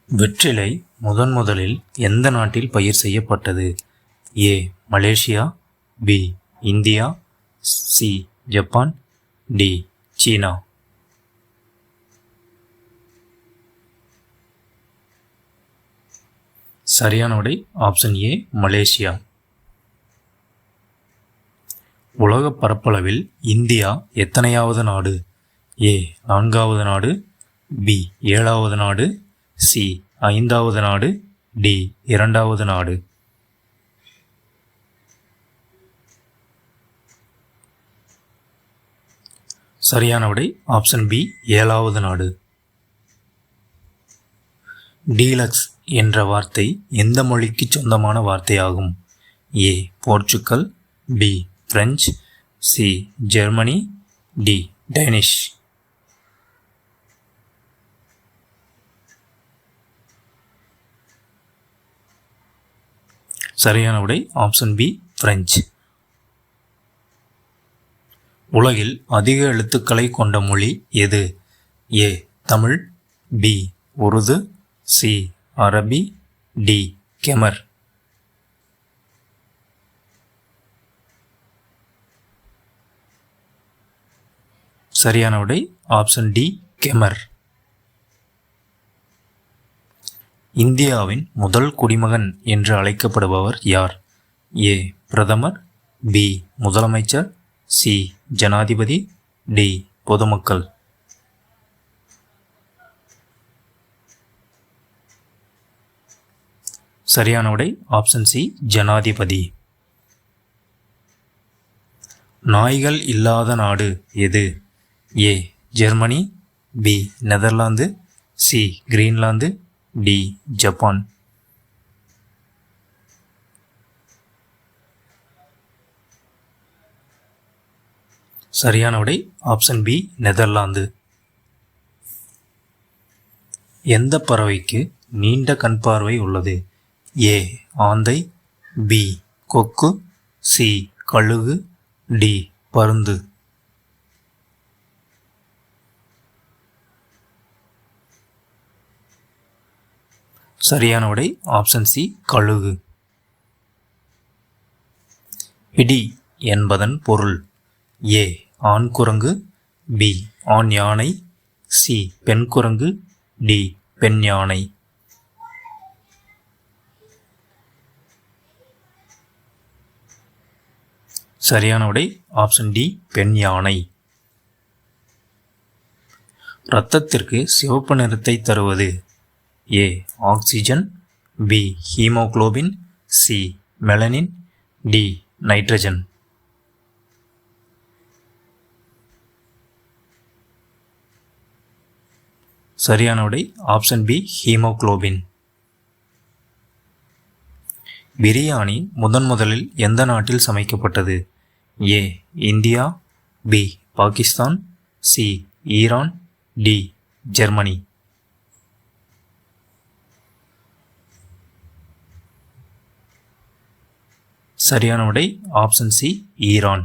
வெற்றிலை முதலில் எந்த நாட்டில் பயிர் செய்யப்பட்டது? A. Malaysia, B. India, C. Japan, D. சீனா. சரியான விடை ஆப்ஷன் ஏ, மலேசியா. உலக பரப்பளவில் இந்தியா எத்தனையாவது நாடு? ஏ. 4வது நாடு, பி. 7வது நாடு, சி. 5வது நாடு, டி. 2வது நாடு. சரியான விடை ஆப்ஷன் பி, 7வது நாடு. டீலக்ஸ் என்ற வார்த்தை எந்த மொழிக்கு சொந்தமான வார்த்தையாகும்? A. Portugal, B. French, C. Germany, D. Danish. சரியான விடை ஆப்ஷன் பி, பிரெஞ்சு. உலகில் அதிக எழுத்துக்களை கொண்ட மொழி எது? ஏ. தமிழ், பி. உருது, சி. அரபி, டி. கெமர். சரியான விடை ஆப்ஷன் டி, கெமர். இந்தியாவின் முதல் குடிமகன் என்று அழைக்கப்படுபவர் யார்? ஏ. பிரதமர், பி. முதலமைச்சர், சி. ஜனாதிபதி, டி. பொதுமக்கள். சரியான விடை ஆப்ஷன் சி, ஜனாதிபதி. நாய்கள் இல்லாத நாடு எது? A. Germany, B. Netherlands, C. Greenland, D. Japan. சரியான விடை ஆப்ஷன் பி, நெதர்லாந்து. எந்த பறவைக்கு நீண்ட கண் பார்வை உள்ளது? ஏ. ஆந்தை, பி. கொக்கு, சி. கழுகு, டி. பருந்து. சரியான விடை ஆப்ஷன் சி, கழுகு. பிடி என்பதன் பொருள்? ஏ. ஆண் குரங்கு, பி. ஆண் யானை, சி. பெண் குரங்கு, டி. பெண் யானை. சரியான விடை ஆப்ஷன் டி, பெண் யானை. இரத்தத்திற்கு சிவப்பு நிறத்தை தருவது? A. Oxygen, B. Haemoglobin, C. Melanin, D. Nitrogen. சரியான விடை ஆப்ஷன் பி, ஹீமோகுளோபின். பிரியாணி முதலில் எந்த நாட்டில் சமைக்கப்பட்டது? A. India, B. Pakistan, C. Iran, D. Germany. சரியான விடை ஆப்ஷன் சி, ஈரான்.